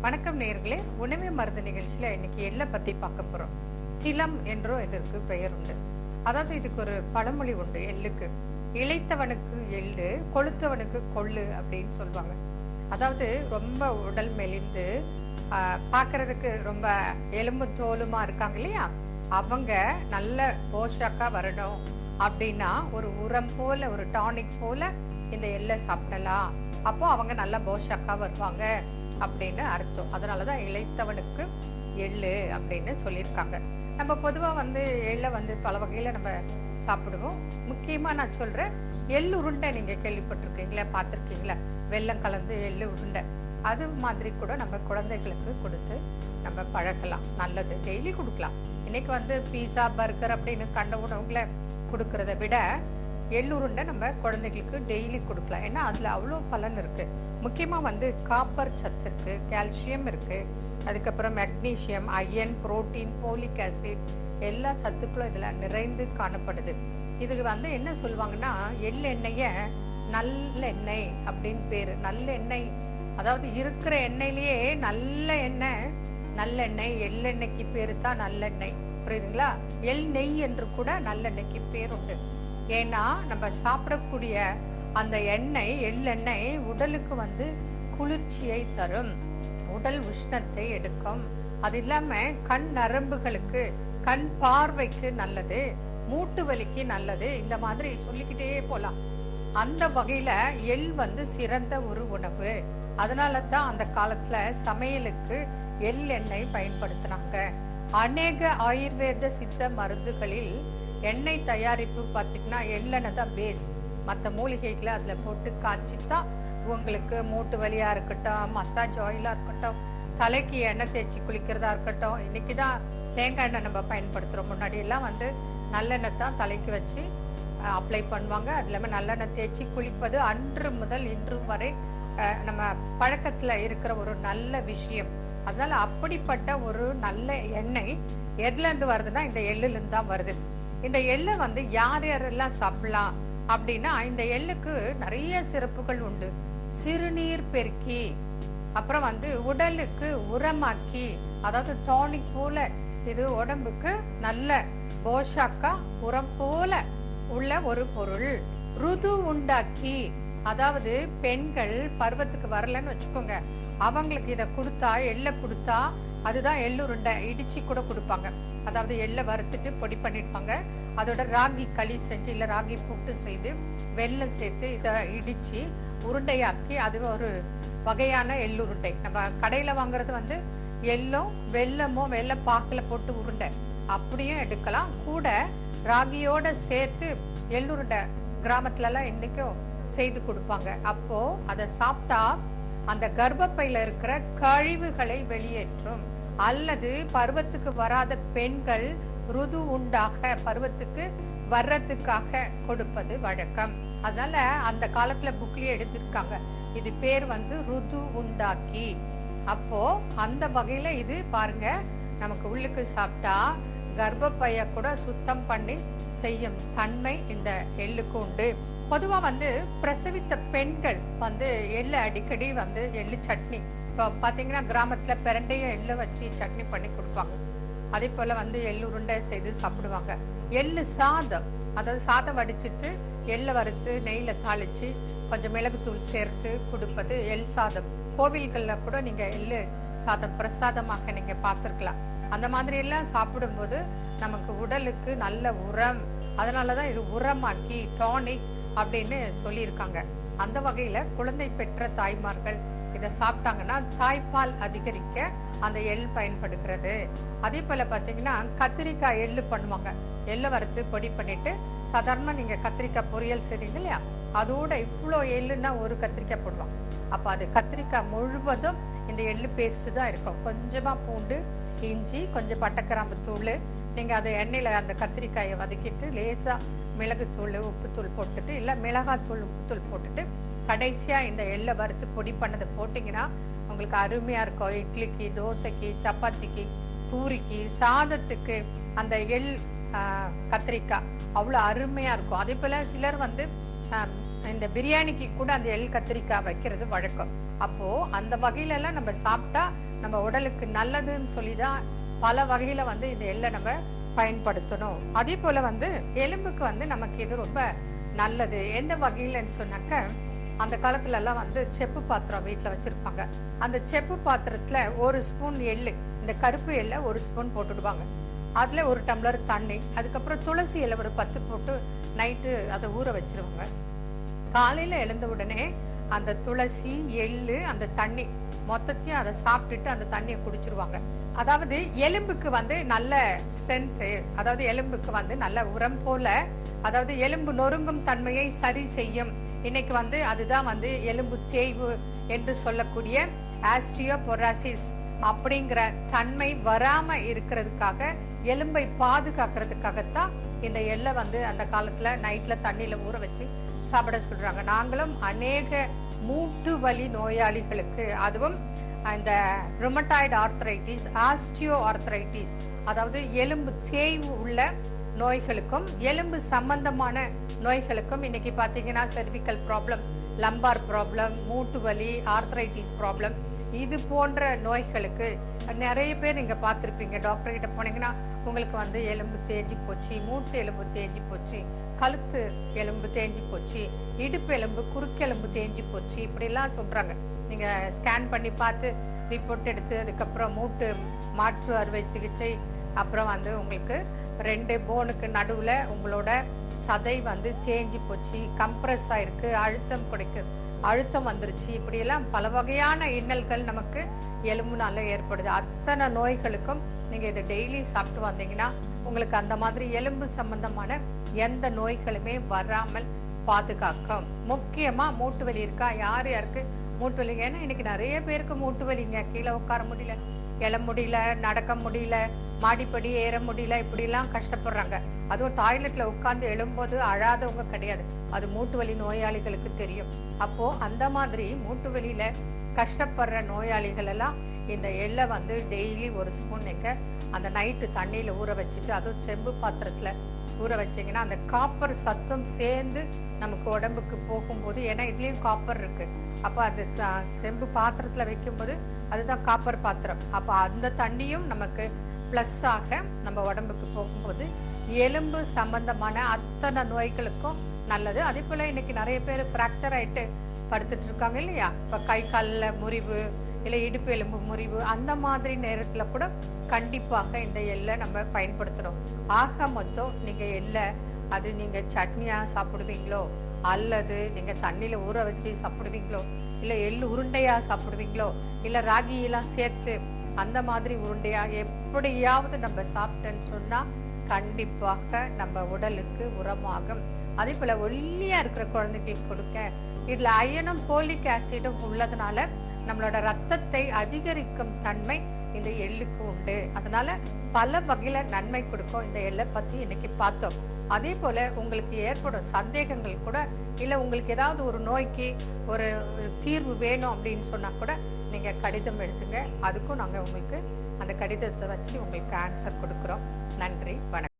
வணக்கம் நேயர்களே, உணவே மருந்து நிகழ்ச்சியில இன்னைக்கு எள்ளை பத்தி பார்க்க போறோம். திலம் என்றும் இதற்கு பெயர் உண்டு. அதாவது இதுக்கு ஒரு பழமொழி உண்டு. எள்ளுக்கு இளைத்தவனுக்கு எள்ளு, கொழுத்தவனுக்கு கொள்ளு அப்படின்னு சொல்லுவாங்க. அதாவது ரொம்ப உடல் மெலிந்து பார்க்கறதுக்கு ரொம்ப எலும்பு தோலுமா இருக்காங்க இல்லையா, அவங்க நல்ல போஷாக்கா வரணும் அப்படின்னா ஒரு உரம் போல, ஒரு டானிக் போல இந்த எள்ளை சாப்பிடலாம். அப்போ அவங்க நல்ல போஷாக்கா வருவாங்க அப்படின்னு அர்த்தம். அதனாலதான் இளைத்தவனுக்கு எள்ளு அப்படின்னு சொல்லியிருக்காங்க. நம்ம பொதுவா எள்ளை பல வகையில நம்ம சாப்பிடுவோம். முக்கியமா நான் சொல்றேன், எள்ளு உருண்டை நீங்க கேள்விப்பட்டிருக்கீங்களா, பார்த்திருக்கீங்களா? வெல்லம் கலந்து எள்ளு உருண்டை, அது மாதிரி கூட நம்ம குழந்தைகளுக்கு கொடுத்து நம்ம பழக்கலாம். நல்லது, டெய்லி கொடுக்கலாம். இன்னைக்கு பீஸா பர்கர் அப்படின்னு கண்ட உணவுகளை கொடுக்கறத விட எள்ளுருண்டை நம்ம குழந்தைகளுக்கு டெய்லி கொடுக்கலாம். ஏன்னா அதுல அவ்வளோ பலன் இருக்கு. முக்கியமா காப்பர் சத்து இருக்கு, கால்சியம் இருக்கு, அதுக்கப்புறம் magnesium, iron, protein, folic acid, எல்லா சத்துக்களும் இதுல நிறைந்து காணப்படுது. இதுக்கு என்ன சொல்லுவாங்கன்னா, எள்ளெண்ணெய நல்லெண்ணெய் அப்படின்னு பேரு. நல்லெண்ணெய் அதாவது இருக்கிற எண்ணெயிலேயே நல்ல எண்ணெய் நல்லெண்ணெய். எள்ளெண்ணெய்க்கு பேரு தான் நல்லெண்ணெய். புரியுதுங்களா? எள் நெய் என்று கூட நல்லெண்ணெய்க்கு பேர் உண்டு. ஏன்னா நம்ம சாப்பிடக்கூடிய அந்த எண்ணெய், எள்ளெண்ணெய் உடலுக்கு குளிர்ச்சியை தரும், உடல் உஷ்ணத்தை எடுக்கும். அது இல்லாம கண் நரம்புகளுக்கு, கண் பார்வைக்கு நல்லது, மூட்டு வலிக்கு நல்லது. இந்த மாதிரி சொல்லிக்கிட்டே போலாம். அந்த வகையில எள் சிறந்த ஒரு உணவு. அதனால தான் அந்த காலத்துல சமையலுக்கு எள் எண்ணெய் பயன்படுத்தினாங்க. அநேக ஆயுர்வேத சித்த மருந்துகளில் எண்ணெய் தயாரிப்பு பார்த்தீங்கன்னா எள்ளெண்ணெய் தான் பேஸ். மற்ற மூலிகைகளை அதுல போட்டு காய்ச்சித்தான் உங்களுக்கு மூட்டு வலியா இருக்கட்டும், மசாஜ் ஆயிலா இருக்கட்டும், தலைக்கு எண்ணெய் தேய்ச்சி குளிக்கிறதா இருக்கட்டும். இன்னைக்குதான் தேங்காய் எண்ணெய் நம்ம பயன்படுத்துறோம். முன்னாடி எல்லாம் நல்லெண்ணெய் தான் தலைக்கு வச்சு அப்ளை பண்ணுவாங்க. அது இல்லாம நல்லெண்ணெய் தேய்ச்சி குளிப்பது அன்று முதல் இன்று வரை நம்ம பழக்கத்துல இருக்கிற ஒரு நல்ல விஷயம். அதனால அப்படிப்பட்ட ஒரு நல்ல எண்ணெய் எதுல இருந்து வருதுன்னா இந்த எள்ளுல இருந்து தான் வருது. இந்த எள்ளை யார் யாரெல்லாம் சாப்பிடலாம் அப்படின்னா, இந்த எள்ளுக்கு நிறைய சிறப்புகள் உண்டு. சிறுநீர் பெருக்கி, அப்புறம் உடலுக்கு உரமாக்கி, அதாவது டானிக் போல, இது உடம்புக்கு நல்ல போஷாக்கா உரம் போல உள்ள ஒரு பொருள். ருது உண்டாக்கி, அதாவது பெண்கள் பருவத்துக்கு வரலன்னு வச்சுக்கோங்க, அவங்களுக்கு இதை கொடுத்தா, எள்ளை கொடுத்தா, அதுதான் எள்ளுருண்டை. இடிச்சு கூட கொடுப்பாங்க. அதாவது எள்ளை வறுத்துட்டு பொடி பண்ணிருப்பாங்க. அதோட ராகி களி செஞ்சு, இல்ல ராகி புட்டு செய்து வெல்லம் சேர்த்து இதை இடிச்சு உருண்டையாக்கி, அது ஒரு வகையான எள்ளுருண்டை. நம்ம கடையில வாங்குறது எள்ளும் வெல்லமும் வெள்ளை பாக்குல போட்டு உருண்டை அப்படியும் எடுக்கலாம். கூட ராகியோட சேர்த்து எள்ளுருண்டை கிராமத்துல எல்லாம் இன்னைக்கும் செய்து கொடுப்பாங்க. அப்போ அதை சாப்பிட்டா அந்த கர்ப்பப்பையில இருக்கிற கழிவுகளை வெளியேற்றும். அல்லது பருவத்துக்கு வராத பெண்கள் ருது உண்டாக பருவத்துக்கு வர்றதுக்காக கொடுப்பது வழக்கம். அதனால அந்த காலத்துல புக்லயே எடுத்திருக்காங்க. இது பேர் ருது உண்டாக்கி. அப்போ அந்த வகையில இது பாருங்க, நமக்கு உள்ளுக்கு சாப்பிட்டா கர்ப்பப்பைய கூட சுத்தம் பண்ணி செய்யும் தன்மை இந்த எள்ளுக்கு உண்டு. பொதுவா பிரசவித்த பெண்கள் எள்ளு அடிக்கடி எள்ளு சட்னி, இப்போ பாத்தீங்கன்னா கிராமத்துல பிரண்டைய எள்ளு வச்சு சட்னி பண்ணி கொடுப்பாங்க. அதே போல எள்ளு உருண்டை செய்து சாப்பிடுவாங்க. எள்ளு சாதம், அதாவது சாதம் வடிச்சிட்டு எள்ளை வறுத்து நெய்ல தாளிச்சு கொஞ்சம் மிளகுத்தூள் சேர்த்து கொடுப்பது எள் சாதம். கோவில்கள்ல கூட நீங்க எள்ளு சாதம் பிரசாதமாக நீங்க பார்த்திருக்கலாம். அந்த மாதிரி எல்லாம் சாப்பிடும்போது நமக்கு உடலுக்கு நல்ல உரம். அதனாலதான் இது உரமாக்கி டானிக் அப்படின்னு சொல்லியிருக்காங்க. அந்த வகையில குழந்தை பெற்ற தாய்மார்கள் இதை சாப்பிட்டாங்கன்னா தாய்ப்பால் அதிகரிக்க அந்த எள் பயன்படுகிறது. அதே போல பாத்தீங்கன்னா கத்திரிக்காய் எள்ளு பண்ணுவாங்க. எள்ளை வறுத்து பொடி பண்ணிட்டு சாதாரணமா நீங்க கத்திரிக்காய் பொரியல் செய்றீங்க இல்லையா, அதோட இவ்வளோ எள்ளுன்னா ஒரு கத்திரிக்காய் போடுவாங்க. அப்ப அது கத்திரிக்காய் முழுவதும் இந்த எள்ளு பேஸ்ட் தான் இருக்கும். கொஞ்சமா பூண்டு, இஞ்சி, கொஞ்சம் பட்டைக்கிராம்பு தூள், நீங்க அதை எண்ணெயில அந்த கத்திரிக்காயை வதக்கிட்டு லேசா மிளகுத்தூள், உப்புத்தூள் போட்டுட்டு, இல்ல மிளகாத்தூள், உப்புத்தூள் போட்டுட்டு கடைசியா இந்த எள்ளை வறுத்து பொடி பண்ணதை போட்டீங்கன்னா உங்களுக்கு அருமையா இருக்கும். இட்லிக்கு, தோசைக்கு, சப்பாத்திக்கு, பூரிக்கு, சாதத்துக்கு அந்த எள் கத்திரிக்காய் அவ்வளவு அருமையா இருக்கும். அதே போல சிலர் இந்த பிரியாணிக்கு கூட அந்த எள் கத்திரிக்காய் வைக்கிறது வழக்கம். அப்போ அந்த வகையில எல்லாம் நம்ம சாப்பிட்டா நம்ம உடலுக்கு நல்லதுன்னு சொல்லிதான் பல வகையில வந்து இந்த எள்ளை நம்ம பயன்படுத்தணும். அதே போல வந்து எலும்புக்கு வந்து நமக்கு இது ரொம்ப நல்லது. எந்த வகையிலன்னு சொன்னாக்க, அந்த காலத்துல எல்லாம் வந்து செப்பு பாத்திரம் வீட்டுல வச்சிருப்பாங்க. அந்த செப்பு பாத்திரத்துல 1 ஸ்பூன் எள்ளு, இந்த கருப்பு எள்ளை 1 ஸ்பூன் போட்டுடுவாங்க. அதுல 1 டம்ளர் தண்ணி, அதுக்கப்புறம் துளசி இலை ஒரு 10 போட்டு நைட்டு அதை ஊற வச்சிருவாங்க. காலையில எழுந்த உடனே அந்த துளசி, எள்ளு, அந்த தண்ணி மொத்தத்தையும் அதை சாப்பிட்டுட்டு அந்த தண்ணியை குடிச்சிருவாங்க. அதாவது எலும்புக்கு வந்து நல்ல ஸ்ட்ரென்த், அதாவது எலும்புக்கு வந்து நல்ல உரம் போல, அதாவது எலும்பு நொறுங்கும் தன்மையை சரி செய்யும். இன்னைக்கு வந்து அதுதான் வந்து எலும்பு தேய்வு என்று சொல்லக்கூடிய ஆஸ்டியோபொரோசிஸ் அப்படிங்கிற தன்மை வராம இருக்கிறதுக்காக, எலும்பை பாதுகாக்கிறதுக்காகத்தான் இந்த எள்ளை வந்து அந்த காலத்துல நைட்ல தண்ணியில ஊற வச்சு சாப்பிட சொல்றாங்க. நாங்களும் அநேக மூட்டு வலி நோயாளிகளுக்கு, அதுவும் இந்த ருமட்டாய்டு ஆர்த்ரைட்டிஸ், ஆஸ்டியோ ஆர்த்ரைட்டிஸ், அதாவது எலும்பு தேய்வு உள்ள நோய்களுக்கும் எலும்பு சம்பந்தமான நோய்களுக்கும், இன்னைக்கு பாத்தீங்கன்னா செர்விக்கல் ப்ராப்ளம், லம்பார் ப்ராப்ளம், மூட்டு வலி, ஆர்த்ரைட்டிஸ் ப்ராப்ளம், இது போன்ற நோய்களுக்கு நிறைய பேர் நீங்க பார்த்திருப்பீங்க. டாக்டர் கிட்ட போனீங்கன்னா உங்களுக்கு வந்து எலும்பு தேஞ்சு போச்சு, மூட்டு எலும்பு தேஞ்சு போச்சு, கழுத்து எலும்பு தேஞ்சு போச்சு, இடுப்பு எலும்பு, குறுக்கெலும்பு தேஞ்சு போச்சு, இப்படி எல்லாம் சொல்றாங்க. நீங்க ஸ்கேன் பண்ணி பார்த்து ரிப்போர்ட் எடுத்து அதுக்கப்புறம் மூட்டு மாற்று அறுவை சிகிச்சை, அப்புறம் வந்து உங்களுக்கு 2 போனுக்கு நடுவுல உங்களோட சதை வந்து தேஞ்சு போச்சு, கம்ப்ரஸ் ஆயிருக்கு, அழுத்தம் வந்துருச்சு, இப்படி எல்லாம் பல வகையான இன்னல்கள் நமக்கு எலும்புனால ஏற்படுது. அத்தனை நோய்களுக்கும் நீங்க இதை டெய்லி சாப்பிட்டு வந்தீங்கன்னா உங்களுக்கு அந்த மாதிரி எலும்பு சம்பந்தமான எந்த நோய்களுமே வராமல் பாதுகாக்கும். முக்கியமா மூட்டு வலி இருக்கா, யாருக்கு மூட்டு வலிங்க? ஏன்னா இன்னைக்கு நிறைய பேருக்கு மூட்டு வலிங்க. கீழே உட்கார முடியல, எழ முடியல, நடக்க முடியல, மாடிப்படி ஏற முடியல, இப்படி எல்லாம் கஷ்டப்படுறாங்க. அதுவும் டாய்லெட்ல உட்கார்ந்து எழும்போது அழாதவங்க கிடையாது. அது மூட்டு வலி நோயாளிகளுக்கு தெரியும். அப்போ அந்த மாதிரி மூட்டு வலியில கஷ்டப்படுற நோயாளிகள் எல்லாம் இந்த எள்ளை வந்து டெய்லி 1 ஸ்பூன் நீங்க அந்த நைட்டு தண்ணியில ஊற வச்சுட்டு, அதுவும் செம்பு பாத்திரத்துல ஊற வச்சீங்கன்னா அந்த காப்பர் சத்தம் சேர்ந்து நமக்கு உடம்புக்கு போகும்போது, ஏன்னா இதுலயும் காப்பர் இருக்கு, அப்ப அது செம்பு பாத்திரத்துல வைக்கும்போது அதுதான் காப்பர் பாத்திரம், அப்ப அந்த தண்ணியும் நமக்கு பிளஸ் ஆக நம்ம உடம்புக்கு போகும்போது எலும்பு சம்பந்தமான அத்தனை நோய்களுக்கும் நல்லது. அதே போல இன்னைக்கு நிறைய பேர் பிராக்சர் ஆயிட்டு படுத்துட்டு இருக்காங்க இல்லையா? இப்ப கை கால்ல முறிவு, இல்லை இடுப்பு எலும்பு முறிவு, அந்த மாதிரி நேரத்துல கூட கண்டிப்பாக இந்த எள்ளை நம்ம பயன்படுத்தணும். ஆக மொத்தம் நீங்க எள்ளை அது நீங்க சட்னியா சாப்பிடுவீங்களோ, அல்லது நீங்க தண்ணியில ஊற வச்சு சாப்பிடுவீங்களோ, இல்ல எள்ளு உருண்டையா சாப்பிடுவீங்களோ, இல்ல ராகியெல்லாம் சேர்த்து அந்த மாதிரி உருண்டையா, எப்படியாவது நம்ம சாப்பிட்டேன்னு சொன்னா கண்டிப்பாக நம்ம உடலுக்கு உரமாகும். அதே போல ஒல்லியா இருக்கிற குழந்தைகளுக்கு கொடுக்க, இதுல அயனும் போலிக் ஆசிடும் உள்ளதுனால நம்மளோட ரத்தத்தை அதிகரிக்கும் தன்மை இந்த எள்ளுக்கு உண்டு. அதனால பல வகையில நன்மை கொடுக்கும் இந்த எள்ளை பத்தி இன்னைக்கு பார்த்தோம். அதே போல உங்களுக்கு ஏற்படும் சந்தேகங்கள் கூட, இல்ல உங்களுக்கு ஏதாவது ஒரு நோய்க்கு ஒரு தீர்வு வேணும் அப்படின்னு சொன்னா கூட நீங்க கடிதம் எழுதுங்க. அதுக்கும் நாங்க உங்களுக்கு அந்த கடிதத்தை வச்சு உங்களுக்கு ஆன்சர் கொடுக்கிறோம். நன்றி, வணக்கம்.